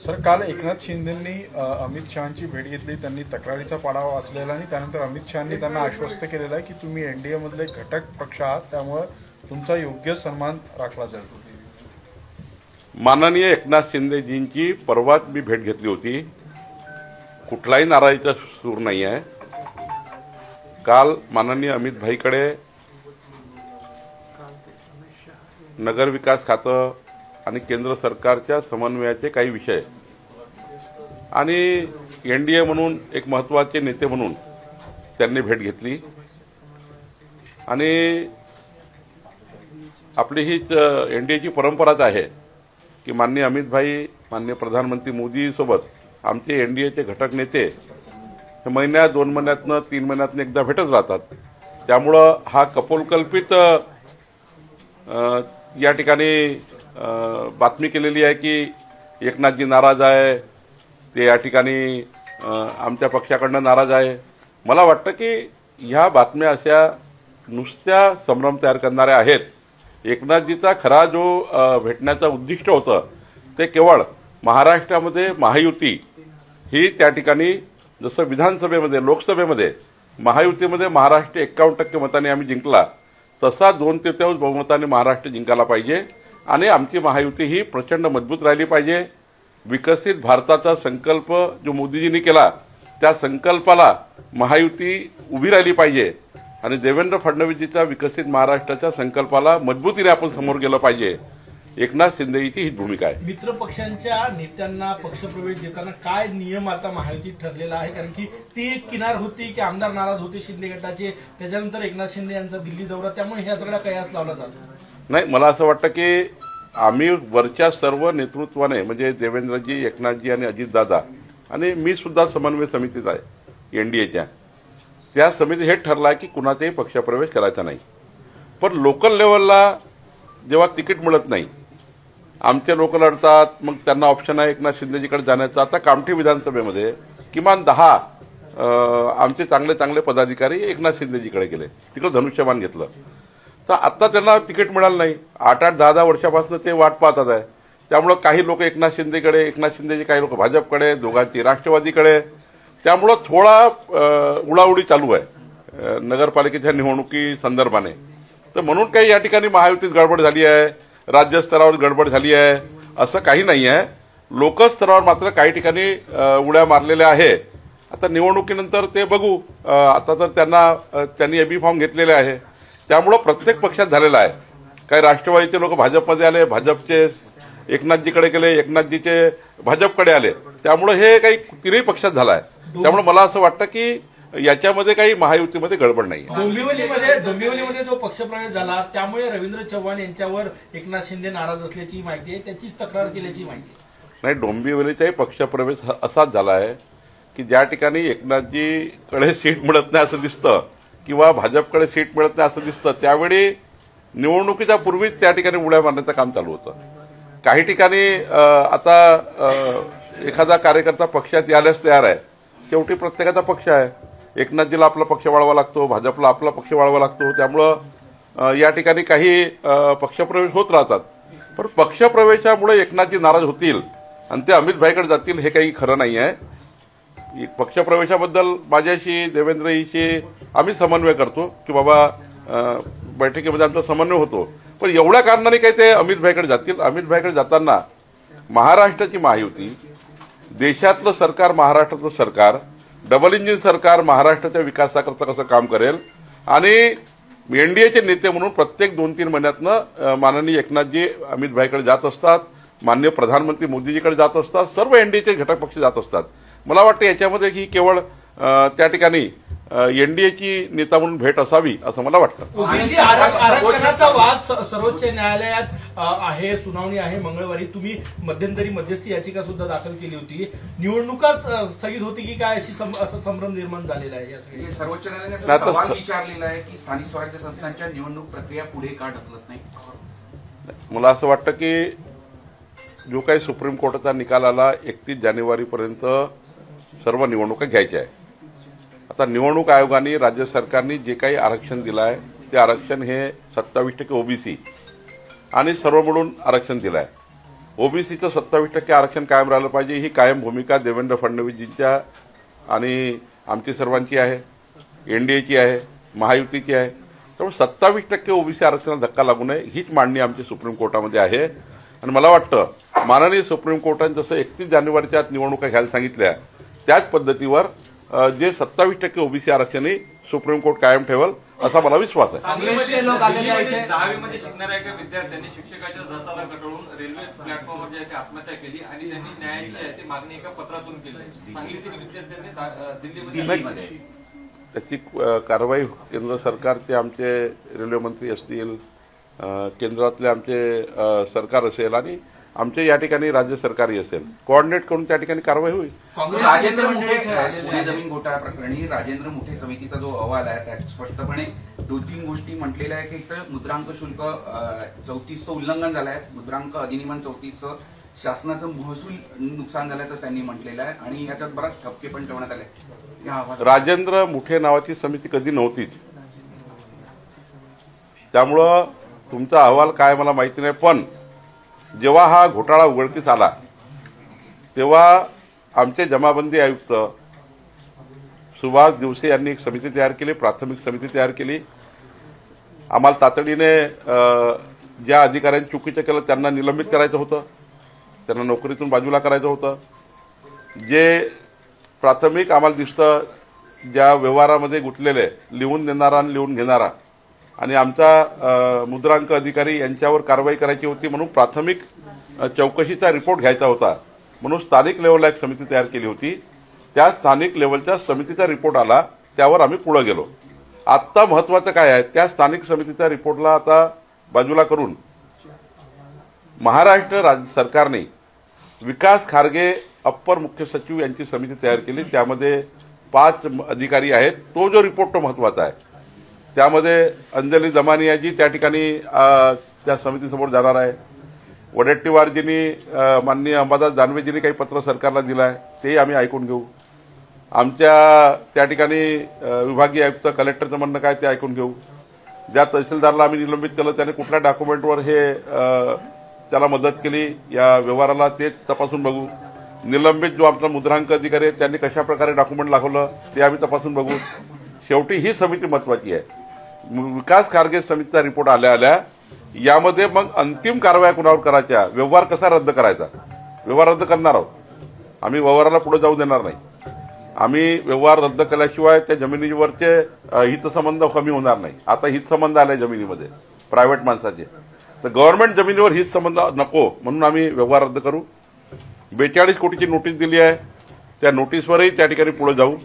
Sir, काल एकनाथ शिंदेंनी अमित शहांची भेट घेतली. त्यांनी तक्रारीचा पाढा वाचलेला आणि त्यानंतर अमित शहांनी त्यांना आश्वस्त केलेलं आहे की तुम्ही एनडीए मधले घटक पक्ष आहात, त्यामुळे तुमचा योग्य सन्मान राखला जाईल. माननीय एकनाथ शिंदेजींची परवाच मी भेट घेतली होती. कुठलाही नाराजीचा सूर नाही आहे. काल माननीय अमित भाईकडे नगरविकास खातं आणि केंद्र सरकारच्या समन्वयाचे काही विषय आणि एनडीए म्हणून एक महत्त्वाचे नेते म्हणून त्यांनी भेट घेतली आणि आपली हीच एनडीएची परंपराच आहे की माननीय अमित भाई, माननीय प्रधानमंत्री मोदी सोबत आमचे एनडीएचे घटक नेते हे महिन्यात 2 महिन्यातनं 3 महिन्यातनं एकदा भेटत राहतात. त्यामुळं हा कपोलकल्पित या ठिकाणी बातमी केलेली आहे की एकनाथजी नाराज आहे, ते या ठिकाणी आमच्या पक्षाकडनं नाराज आहे. मला वाटतं की ह्या बातम्या अशा नुसत्या संभ्रम तयार करणाऱ्या आहेत. एकनाथजीचा खरा जो भेटण्याचा उद्दिष्ट होतं ते केवळ महाराष्ट्रामध्ये महायुती ही त्या ठिकाणी जसं विधानसभेमध्ये लोकसभेमध्ये महायुतीमध्ये महाराष्ट्र 51% मतांनी आम्ही जिंकला, तसा 2/3 बहुमताने महाराष्ट्र जिंकायला पाहिजे आणि आमची महायुती ही प्रचंड मजबूत राहिली पाहिजे. विकसित भारताचा संकल्प जो मोदीजींनी केला त्या संकल्पाला महायुती उभी राहिली पाहिजे आणि देवेंद्र फडणवीसजीच्या विकसित महाराष्ट्राच्या संकल्पाला मजबूतीने आपण समोर गेलं पाहिजे. एकनाथ शिंदेची ही भूमिका आहे. मित्र पक्षांच्या नेत्यांना पक्षप्रवेश देताना काय नियम आता महायुतीत ठरलेला आहे? कारण की ती एक किनार होती की आमदार नाराज होते शिंदे गटाचे, त्याच्यानंतर एकनाथ शिंदे यांचा दिल्ली दौरा, त्यामुळे ह्या सगळ्या कयास लावला जातो. नाही, मला असं वाटतं की आम्ही वरच्या सर्व नेतृत्वाने म्हणजे देवेंद्रजी, एकनाथजी आणि अजितदादा आणि मी सुद्धा समन्वय समितीत आहे एनडीएच्या, त्या समिती हे ठरलं आहे की कुणाचाही पक्षप्रवेश करायचा नाही. पण लोकल लेवलला जेव्हा तिकीट मिळत नाही, आमचे लोक लढतात, मग त्यांना ऑप्शन आहे एकनाथ शिंदेजीकडे जाण्याचा. आता कामठी विधानसभेमध्ये किमान 10 आमचे चांगले चांगले पदाधिकारी एकनाथ शिंदेजीकडे गेले, तिकडे धनुष्यबाण घेतलं. तर आता त्यांना तिकीट मिळालं नाही. 8-8, 10-10 वर्षापासून ते वाट पाहतात आहे. त्यामुळं काही लोक एकनाथ शिंदेकडे, एकनाथ शिंदेजी काही लोक भाजपकडे, दोघांची राष्ट्रवादीकडे. त्यामुळं थोडा उडाउडी चालू आहे नगरपालिकेच्या निवडणुकी संदर्भाने. तर म्हणून काही या ठिकाणी महायुतीत गडबड झाली आहे, राज्य स्तरावर गडबड झाली आहे असं काही नाही आहे. लोकल स्तरावर मात्र काही ठिकाणी उड्या मारलेल्या आहे. आता निवडणुकीनंतर ते बघू. आता तर त्यांनी एबी फॉर्म घेतलेले आहे, त्यामुळं प्रत्येक पक्षात झालेला आहे. काही राष्ट्रवादीचे लोक भाजपमध्ये आले, भाजपचे एकनाथजीकडे गेले, एकनाथजीचे भाजपकडे आले. त्यामुळं हे काही तिन्ही पक्षात झालं आहे. त्यामुळे मला असं वाटतं की याच्यामध्ये काही महायुतीमध्ये गडबड नाही. डोंबिवलीमध्ये जो पक्षप्रवेश झाला त्यामुळे रवींद्र चव्हाण यांच्यावर एकनाथ शिंदे नाराज असल्याची माहिती आहे, त्याचीच तक्रार केल्याची माहिती आहे. नाही, डोंबिवलीचाही पक्षप्रवेश असाच झाला आहे की ज्या ठिकाणी एकनाथजीकडे सीट मिळत नाही असं दिसतं किंवा भाजपकडे सीट मिळत नाही असं दिसतं, त्यावेळी निवडणुकीच्या पूर्वीच त्या ठिकाणी उड्या मारण्याचं काम चालू होतं. काही ठिकाणी आता एखादा कार्यकर्ता पक्षात यायलाच तयार आहे. शेवटी प्रत्येकाचा पक्ष आहे. एकनाथजीला आपला पक्ष वाढवा लागतो, भाजपला आपला पक्ष वाढवा लागतो. त्यामुळं या ठिकाणी काही पक्षप्रवेश होत राहतात. पण पक्षप्रवेशामुळे एकनाथजी नाराज होतील आणि ते अमित भाईकडे जातील हे काही खरं नाही आहे. पक्षप्रवेशाबद्दल माझ्याशी, देवेंद्रजीशी आम्ही समन्वय करतो की बाबा बैठकीमध्ये आमचा समन्वय होतो. पण एवढ्या कारणाने काही ते अमित भाईकडे जातील. अमित भाईकडे जाताना महाराष्ट्राची महायुती, देशातलं सरकार, महाराष्ट्राचं सरकार, डबल इंजिन सरकार महाराष्ट्राच्या विकासाकरता कसं काम करेल आणि एनडीएचे नेते म्हणून प्रत्येक 2-3 महिन्यातनं माननीय एकनाथजी अमित भाईकडे जात असतात, माननीय प्रधानमंत्री मोदीजीकडे जात असतात, सर्व एनडीएचे घटक पक्ष जात असतात. मला वाटतं याच्यामध्ये ही केवळ त्या ठिकाणी एनडीएची नेता म्हणून भेट असावी असं मला वाटतं. आरक्षणाचा वाद सर्वोच्च न्यायालयात आहे, सुनावणी आहे मंगळवारी. तुम्ही मध्यंतरी मध्यस्थी याचिका सुद्धा दाखल केली होती. निवडणुकाच स्थगित होती की काय असं संभ्रम निर्माण झालेला आहे? या सगळ्या सर्वोच्च न्यायालयाने सवाल विचारलेला आहे की स्थानिक स्वराज्य संस्थांच्या निवडणूक प्रक्रिया पुढे का ढकलत नाही? मला असं वाटतं की जो काही सुप्रीम कोर्टाचा निकाल आला 31 जानेवारीपर्यंत सर्व निवडणुका घ्यायच्या आहे. आता निवडणूक आयोगाने राज्य सरकारने जे काही आरक्षण दिलं आहे ते आरक्षण हे 27% ओबीसी आणि सर्व मिळून आरक्षण दिलं आहे. ओबीसीचं 27% आरक्षण कायम राहिलं पाहिजे, ही कायम भूमिका देवेंद्र फडणवीसजींच्या आणि आमची सर्वांची आहे, एनडीएची आहे, महायुतीची आहे. त्यामुळे 27% ओबीसी आरक्षणाला धक्का लागू नये हीच मांडणी आमची सुप्रीम कोर्टामध्ये आहे. आणि मला वाटतं माननीय सुप्रीम कोर्टाने जसं 31 जानेवारीच्या आत निवडणुका घ्यायला सांगितल्या त्याच पद्धतीवर जे 27% ओबीसी आरक्षणही सुप्रीम कोर्ट कायम ठेवल असा मला विश्वास आहे. काँग्रेसचे लोक आलेले आहेत. 10वी शिकणाऱ्या एका विद्यार्थ्यांनी शिक्षकाच्या जाचाला कटळून रेल्वे प्लॅटफॉर्मवर जे आहे ते आत्महत्या केली आणि त्यांनी न्यायाची आहे ती मागणी एका पत्रातून केली. सांगलीतील विद्यार्थ्यांनी दिल्लीमध्ये त्याची कारवाई केंद्र सरकारचे आमचे रेल्वे मंत्री असतील, केंद्रातले आमचे सरकार असेल आणि आमचे या ठिकाणी राज्य सरकारही असेल, कोऑर्डिनेट करून त्या ठिकाणी कारवाई होईल. राजेंद्र मुठे पुणे जमीन घोटाळा प्रकरणी राजेंद्र मुठे समितीचा जो अहवाल आहे त्यात स्पष्टपणे 2-3 गोष्टी म्हटलेल्या आहे की इथं मुद्रांक शुल्क 34चं उल्लंघन झालं आहे, मुद्रांक अधिनियम 34चं शासनाचं महसूल नुकसान झाल्याचं त्यांनी म्हटलेलं आहे आणि याच्यात बराच ठपके पण ठेवण्यात आले. राजेंद्र मुठे नावाची समिती कधी नव्हतीच, त्यामुळं तुमचा अहवाल काय मला माहिती नाही. पण जेव्हा हा घोटाळा उघडकीस आला तेव्हा आमचे जमाबंदी आयुक्त सुभाष दिवसे यांनी एक समिती तयार केली, प्राथमिक समिती तयार केली. आम्हाला तातडीने ज्या अधिकाऱ्यांनी चुकीचं केलं त्यांना निलंबित करायचं होतं, त्यांना नोकरीतून बाजूला करायचं होतं. जे प्राथमिक आम्हाला दिसतं ज्या व्यवहारामध्ये गुंतलेले लिहून देणारा आणि लिहून घेणारा आणि आमचा मुद्रांक अधिकारी यांच्यावर कारवाई करायची होती म्हणून प्राथमिक चौकशीचा रिपोर्ट घ्यायचा होता म्हणून स्थानिक लेवलला एक समिती तयार केली होती. त्या स्थानिक लेवलच्या समितीचा रिपोर्ट आला, त्यावर आम्ही पुढे गेलो. आत्ता महत्वाचं काय आहे, त्या स्थानिक समितीच्या रिपोर्टला आता बाजूला करून महाराष्ट्र राज्य सरकारने विकास खारगे अप्पर मुख्य सचिव यांची समिती तयार केली. त्यामध्ये 5 अधिकारी आहेत. तो जो रिपोर्ट तो महत्वाचा आहे. त्यामध्ये अंजली दमानियाजी त्या ठिकाणी त्या समितीसमोर जाणार आहे. वडेट्टीवारजींनी माननीय अंबादास दानवेजींनी काही पत्र सरकारला दिलं आहे, तेही आम्ही ऐकून घेऊ. आमच्या त्या ठिकाणी विभागीय आयुक्त कलेक्टरचं म्हणणं काय ते ऐकून घेऊ. ज्या तहसीलदारला आम्ही निलंबित केलं त्याने कुठल्या डॉक्युमेंटवर हे त्याला मदत केली या व्यवहाराला ते तपासून बघू. निलंबित जो आमचा मुद्रांक अधिकारी आहे त्यांनी कशा प्रकारे डॉक्युमेंट दाखवलं ते आम्ही तपासून बघू. शेवटी ही समिती महत्वाची आहे. विकास खारगे समितीचा रिपोर्ट आल्या यामध्ये मग अंतिम कारवाया कुणावर करायच्या, व्यवहार कसा रद्द करायचा, व्यवहार रद्द करणार आहोत आम्ही. व्यवहाराला पुढे जाऊ देणार नाही आम्ही. व्यवहार रद्द केल्याशिवाय त्या जमिनीवरचे हितसंबंध कमी होणार नाही. आता हितसंबंध आले जमिनीमध्ये प्रायव्हेट माणसाचे, तर गव्हर्नमेंट जमिनीवर हितसंबंध नको म्हणून आम्ही व्यवहार रद्द करू. 42 कोटीची नोटीस दिली आहे, त्या नोटीसवरही त्या ठिकाणी पुढे जाऊ.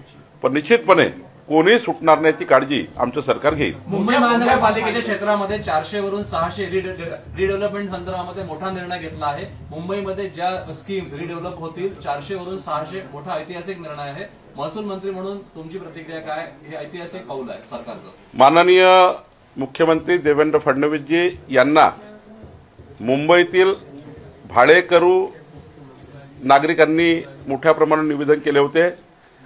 पण निश्चितपणे कोणी सुटणार नाही याची काळजी आमचं सरकार घेईल. मुंबई महानगरपालिकेच्या क्षेत्रामध्ये 400 वरून 600 रिडेव्हलपमेंट संदर्भामध्ये मोठा निर्णय घेतला आहे. मुंबईमध्ये ज्या स्कीम्स रिडेव्हलप होतील 400 वरून 600 मोठा ऐतिहासिक निर्णय आहे. महसूल मंत्री म्हणून तुमची प्रतिक्रिया काय? हे ऐतिहासिक पाऊल आहे सरकारचं. माननीय मुख्यमंत्री देवेंद्र फडणवीसजी यांना मुंबईतील भाडेकरू नागरिकांनी मोठ्या प्रमाणात निवेदन केले होते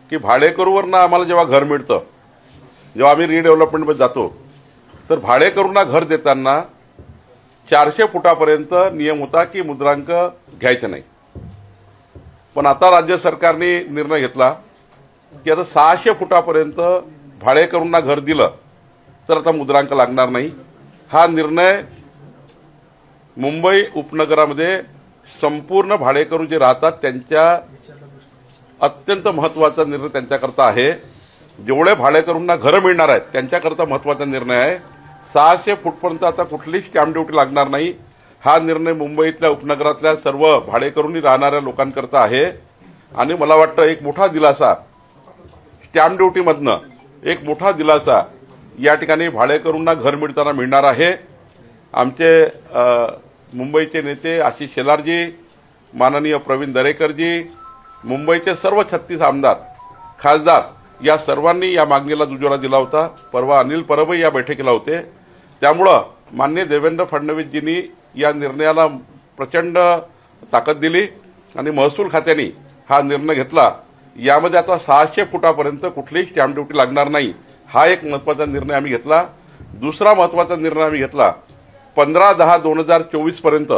की भाडेकरूवरनं आम्हाला जेव्हा घर मिळतं, जेव्हा आम्ही रिडेव्हलपमेंटमध्ये जातो तर भाडेकरूंना घर देताना 400 फुटापर्यंत नियम होता की मुद्रांक घ्यायचे नाही. पण आता राज्य सरकारने निर्णय घेतला की आता 600 फुटापर्यंत भाडेकरूंना घर दिलं तर आता मुद्रांक लागणार नाही. हा निर्णय मुंबई उपनगरामध्ये संपूर्ण भाडेकरू जे राहतात त्यांच्या अत्यंत महत्वाचा निर्णय त्यांच्याकरता आहे. जेवढे भाडेकरूंना घरं मिळणार आहेत त्यांच्याकरता महत्वाचा निर्णय आहे. 600 फूटपर्यंत आता कुठलीच स्टॅम्प ड्युटी लागणार नाही. हा निर्णय मुंबईतल्या उपनगरातल्या सर्व भाडेकरूंनी राहणाऱ्या लोकांकरता आहे. आणि मला वाटतं एक मोठा दिलासा स्टॅम्प ड्युटीमधनं एक मोठा दिलासा या ठिकाणी भाडेकरूंना घर मिळताना मिळणार आहे. आमचे मुंबईचे नेते आशिष शेलारजी, माननीय प्रवीण दरेकरजी, मुंबईचे सर्व 36 आमदार खासदार या सर्वांनी या मागणीला दुजोरा दिला होता. परवा अनिल परबही या बैठकीला होते. त्यामुळं माननीय देवेंद्र फडणवीसजींनी या निर्णयाला प्रचंड ताकद दिली आणि महसूल खात्याने हा निर्णय घेतला. यामध्ये आता 600 फुटापर्यंत कुठलीही स्टॅम्प ड्युटी लागणार नाही. हा एक महत्वाचा निर्णय आम्ही घेतला. दुसरा महत्वाचा निर्णय आम्ही घेतला 15/10/2024 पर्यंत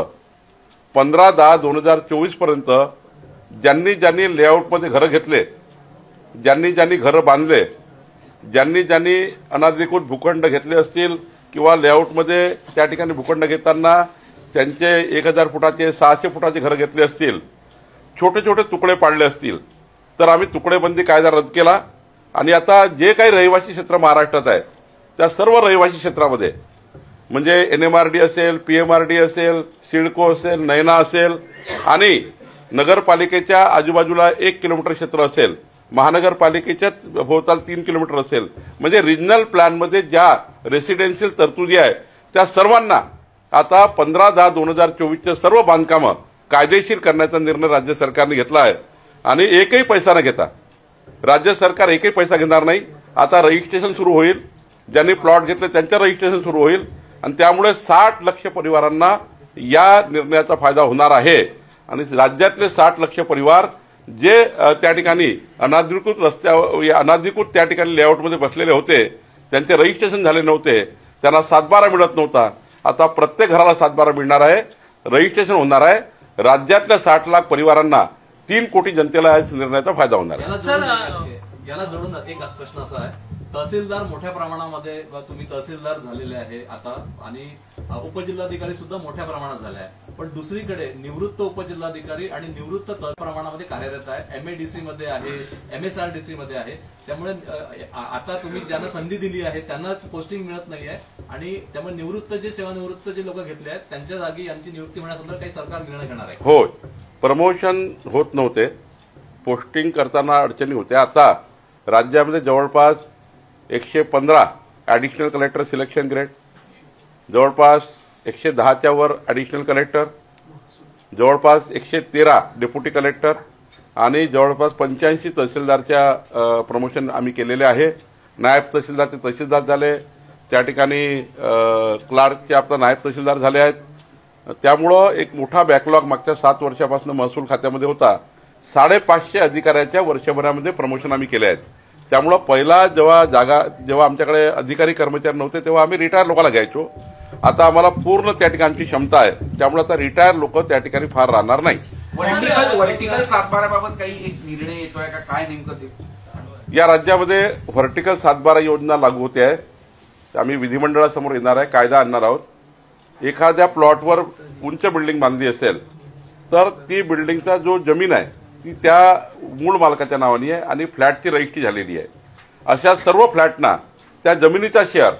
15/10/2024 पर्यंत ज्यांनी ज्यांनी लेआउटमध्ये घरं घेतले, ज्यांनी ज्यांनी घरं बांधले, ज्यांनी ज्यांनी अनधिकृत भूखंड घेतले असतील किंवा लेआउटमध्ये त्या ठिकाणी भूखंड घेताना त्यांचे 1000 फुटाचे 600 फुटाचे घरं घेतले असतील, छोटे छोटे तुकडे पाडले असतील, तर आम्ही तुकडेबंदी कायदा रद्द केला आणि आता जे काही रहिवासी क्षेत्र महाराष्ट्रात आहे त्या सर्व रहिवासी क्षेत्रामध्ये म्हणजे NMRD असेल, PMRD असेल, सिडको असेल, नैना असेल आणि नगरपालिकेच्या आजूबाजूला 1 किलोमीटर क्षेत्र असेल, महानगरपालिकेच्या भोवताल 3 किलोमीटर असेल, म्हणजे रिजनल प्लॅनमध्ये ज्या रेसिडेन्शियल तरतुदी आहे त्या सर्वांना आता 15/10/2024चे सर्व बांधकामं कायदेशीर करण्याचा निर्णय राज्य सरकारने घेतला आहे आणि एकही पैसा न घेता राज्य सरकार एकही पैसा घेणार नाही. आता रजिस्ट्रेशन सुरू होईल, ज्यांनी प्लॉट घेतले त्यांचं रजिस्ट्रेशन सुरू होईल आणि त्यामुळे 60 लाख परिवारांना या निर्णयाचा फायदा होणार आहे आणि राज्यातले 60 लाख परिवार जे त्या ठिकाणी अनधिकृत त्या ठिकाणी लेआउटमध्ये बसलेले होते, त्यांचे रजिस्ट्रेशन झाले नव्हते, त्यांना 7/12 मिळत नव्हता, आता प्रत्येक घराला 7/12 मिळणार आहे, रजिस्ट्रेशन होणार आहे. राज्यातल्या 60 लाख परिवारांना 3 कोटी जनतेला या निर्णयाचा फायदा होणार आहे. याला जोडून एक प्रश्न असा आहे, तहसीलदार मोठ्या प्रमाणामध्ये तुम्ही तहसीलदार झालेले आहे आता आणि उपजिल्हाधिकारी सुद्धा मोठ्या प्रमाणात झाले आहे, पण दुसरीकडे निवृत्त उपजिल्हाधिकारी आणि निवृत्त प्रमाणामध्ये कार्यरत आहे, MADC मध्ये आहे, MSRDC मध्ये आहे. त्यामुळे आता तुम्ही ज्यांना संधी दिली आहे त्यांनाच पोस्टिंग मिळत नाहीये आणि त्यामुळे निवृत्त जे सेवानिवृत्त जे लोक घेतले आहेत त्यांच्या जागी यांची नियुक्ती होण्यासंदर्भात काही सरकार निर्णय घेणार आहे? होय, प्रमोशन होत नव्हते, पोस्टिंग करताना अडचणी होत्या. आता राज्यामध्ये जवळपास 115 ॲडिशनल कलेक्टर सिलेक्शन ग्रेड, जवळपास 110च्या वर ॲडिशनल कलेक्टर, जवळपास 113 डेप्युटी कलेक्टर आणि जवळपास 85 तहसीलदारच्या प्रमोशन आम्ही केलेले आहे. नायब तहसीलदारचे तहसीलदार झाले, त्या ठिकाणी क्लार्कचे आपला नायब तहसीलदार झाले आहेत. त्यामुळं एक मोठा बॅकलॉग मागच्या 7 वर्षापासून महसूल खात्यामध्ये होता. 550 अधिकाऱ्याच्या वर्षभरामध्ये प्रमोशन आम्ही केले आहेत. त्यामुळं पहिला जेव्हा आमच्याकडे अधिकारी कर्मचारी नव्हते तेव्हा आम्ही रिटायर लोकांना घ्यायचो. आता आम्हाला पूर्ण त्या ठिकाणची क्षमता आहे, त्यामुळे आता रिटायर लोक त्या ठिकाणी फार राहणार नाही. व्हर्टिकल 7/12 बाबत काही एक निर्णय येतोय का, काय नेमकं ते? या राज्यामध्ये व्हर्टिकल 7/12 योजना लागू होते आहे. आम्ही विधिमंडळासमोर येणार आहे, कायदा आणणार आहोत. एखाद्या प्लॉटवर उंच बिल्डिंग बांधली असेल तर ती बिल्डिंगचा जो जमीन आहे ती त्या मूळ मालकाच्या नावाने आहे आणि फ्लॅटची रजिस्ट्री झालेली आहे. अशा सर्व फ्लॅटना त्या जमिनीचा शेअर,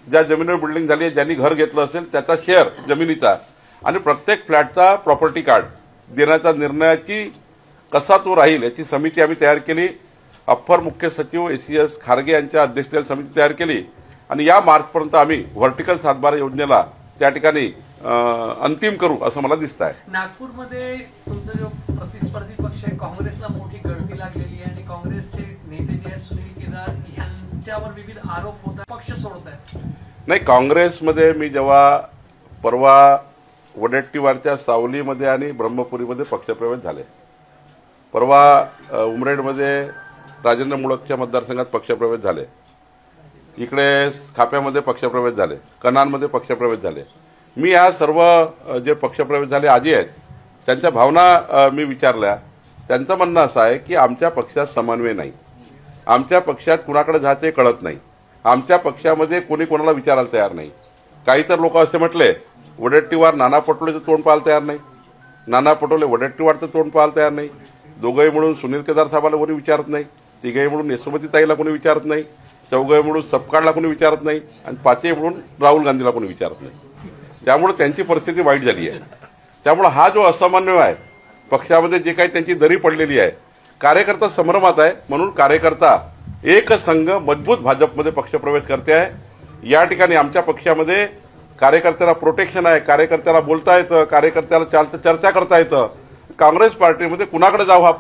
ज्या जमिनीवर बिल्डिंग झाली आहे, ज्यांनी घर घेतलं असेल त्याचा शेअर जमिनीचा आणि प्रत्येक फ्लॅटचा प्रॉपर्टी कार्ड देण्याचा निर्णयाची कसा तो राहील याची समिती आम्ही तयार केली. अप्पर मुख्य सचिव ACS खारगे यांच्या अध्यक्षतेखाली समिती तयार केली आणि या मार्चपर्यंत आम्ही व्हर्टिकल 7/12 योजनेला त्या ठिकाणी अंतिम करू असं मला दिसत आहे. नागपूरमध्ये तुमचा जो प्रतिस्पर्धी पक्ष आहे काँग्रेसला मोठी गळती लागलेली आहे आणि काँग्रेसचे नेते जे आहेत सुनील केदार यांच्यावर विविध आरोप होत आहेत, पक्ष सोडत आहेत. नाही, काँग्रेसमध्ये मी जेव्हा परवा वडेट्टीवारच्या सावलीमध्ये आणि ब्रह्मपुरीमध्ये पक्षप्रवेश झाले, परवा उमरेडमध्ये राजेंद्र मुळकच्या मतदारसंघात पक्षप्रवेश झाले, इकडे खाप्यामध्ये पक्षप्रवेश झाले, कनानमध्ये पक्षप्रवेश झाले. मी या सर्व जे पक्षप्रवेश झाले आजी आहेत त्यांच्या भावना मी विचारल्या. त्यांचं म्हणणं असं आहे की आमच्या पक्षात समन्वय नाही, आमच्या पक्षात कुणाकडे जायचे कळत नाही, आमच्या पक्षामध्ये कोणी कोणाला विचारायला तयार नाही. काही तर लोक असे म्हटले वडेट्टीवार नाना पटोलेचं तोंड पाहायला तयार नाही, नाना पटोले वडेट्टीवारचं तोंड पाहायला तयार नाही, दोघंही म्हणून सुनील केदार साहेबाला कोणी विचारत नाही, तिघंही म्हणून यशोमतीताईला कोणी विचारत नाही, चौघंही म्हणून सपकाळला कोणी विचारत नाही आणि पाचही म्हणून राहुल गांधीला कोणी विचारत नाही. त्यामुळे त्यांची परिस्थिती वाईट झाली आहे. त्यामुळे हा जो असमन्वय आहे पक्षामध्ये, जे काही त्यांची दरी पडलेली आहे, कार्यकर्ता संभ्रमात आहे. म्हणून कार्यकर्ता एक संघ मजबूत भाजपमध्ये पक्षप्रवेश करते आहे. या ठिकाणी आमच्या पक्षामध्ये कार्यकर्त्याला प्रोटेक्शन आहे, कार्यकर्त्याला बोलता येतं, कार्यकर्त्याला चर्चा करता येतं. काँग्रेस पार्टीमध्ये कुणाकडे जाऊ हा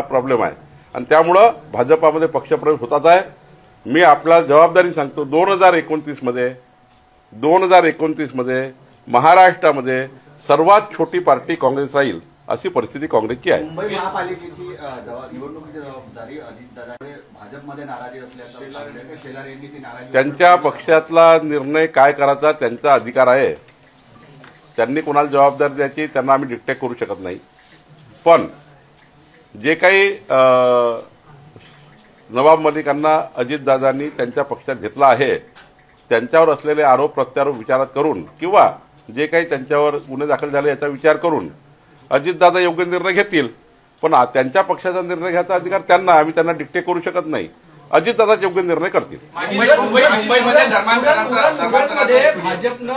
प्रॉब्लेम आहे आणि त्यामुळं भाजपामध्ये पक्षप्रवेश होतात आहे. मी आपल्याला जबाबदारी सांगतो, 2029 मध्ये महाराष्ट्रामध्ये सर्वात छोटी पार्टी काँग्रेस राहील अशी परिस्थिती काँग्रेसची आहे. मुंबई महापालिकेची निवडणुकीची जबाबदारी अजितदादांकडे भाजपमध्ये नाराजी असल्याचं शेलार यांनी ती नाराजी, त्यांच्या पक्षातला निर्णय काय करायचा त्यांचा अधिकार आहे. त्यांनी कोणाला जबाबदारी द्यायची त्यांना आम्ही डिक्टेट करू शकत नाही. पण जे काही नवाब मलिकांना अजितदादांनी त्यांच्या पक्षात घेतलं आहे त्यांच्यावर असलेले आरोप प्रत्यारोप विचारात करून किंवा जे काही त्यांच्यावर गुन्हे दाखल झाले याचा विचार करून अजितदादा योग्य निर्णय घेतील. पण त्यांच्या पक्षाचा निर्णय घ्यायचा अधिकार त्यांना, आम्ही त्यांना डिक्टेट करू शकत नाही. अजितदादा योग्य निर्णय करतील. मुंबईमध्ये भाजपनं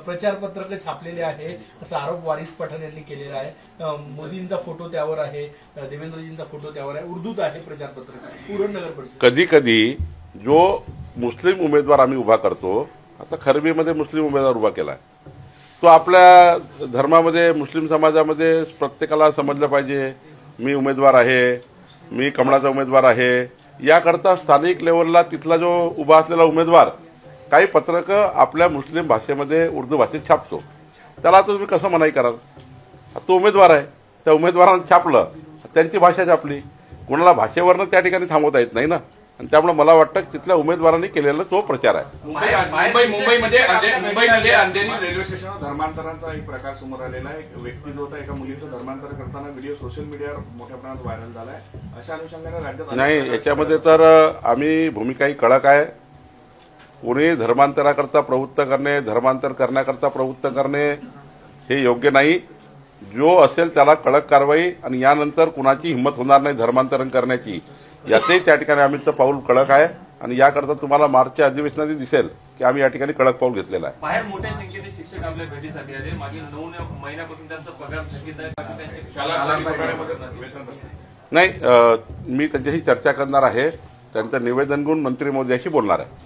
प्रचार पत्रक छापलेले आहे असा आरोप वारिस पठाण यांनी केलेला आहे. मोदींचा फोटो त्यावर आहे, देवेंद्रजींचा फोटो त्यावर आहे, उर्दूत आहे प्रचार पत्रक उरण नगर परिषद. कधी कधी जो मुस्लिम उमेदवार आम्ही उभा करतो, आता खरबीमध्ये मुस्लिम उमेदवार उभा केला, तो आपल्या धर्मामध्ये मुस्लिम समाजामध्ये प्रत्येकाला समजलं पाहिजे मी उमेदवार आहे, मी कमळाचा उमेदवार आहे. याकरता स्थानिक लेवलला तिथला जो उभा असलेला उमेदवार काही पत्रकं आपल्या मुस्लिम भाषेमध्ये उर्दू भाषेत छापतो. त्याला तुम्ही कसं मनाई कराल? तो उमेदवार आहे, त्या उमेदवारानं छापलं, त्यांची भाषा छापली, कोणाला भाषेवरनं त्या ठिकाणी थांबवता येत नाही ना. आणि त्यामुळे मला वाटतं की तिथल्या उमेदवारांनी केलेला तो प्रचार आहे. मुंबईमध्ये अंधेरी रेल्वे स्टेशनवर धर्मांतरांचा एक प्रकार समोर आलेला आहे. एक व्यक्ती जो होता एका मुलीचं धर्मांतर करताना व्हिडिओ सोशल मीडियावर मोठ्या प्रमाणात व्हायरल झालाय. अशा अनुषंगाने राज्यात नाही, याच्यामध्ये तर आम्ही भूमिकाही कडक आहे. कोणी धर्मांतराकरता प्रवृत्त करणे, धर्मांतर करण्याकरता प्रवृत्त करणे हे योग्य नाही. जो असेल त्याला कडक कारवाई, आणि यानंतर कुणाची हिंमत होणार नाही धर्मांतरण करण्याची. यातही त्या ठिकाणी आम्ही पाऊल कडक आहे, आणि याकरता तुम्हाला मार्चच्या अधिवेशनात दिसेल की आम्ही या ठिकाणी कडक पाऊल घेतलेलं आहे. बाहेर मोठ्या संख्येने शिक्षक आपल्या भेटीसाठी आले. मागील 9 महिन्यापासून त्यांचा पगार थकीत आहे. नाही, मी त्यांच्याशी चर्चा करणार आहे. त्यांचं निवेदन घेऊन मंत्री महोदयाशी बोलणार आहे.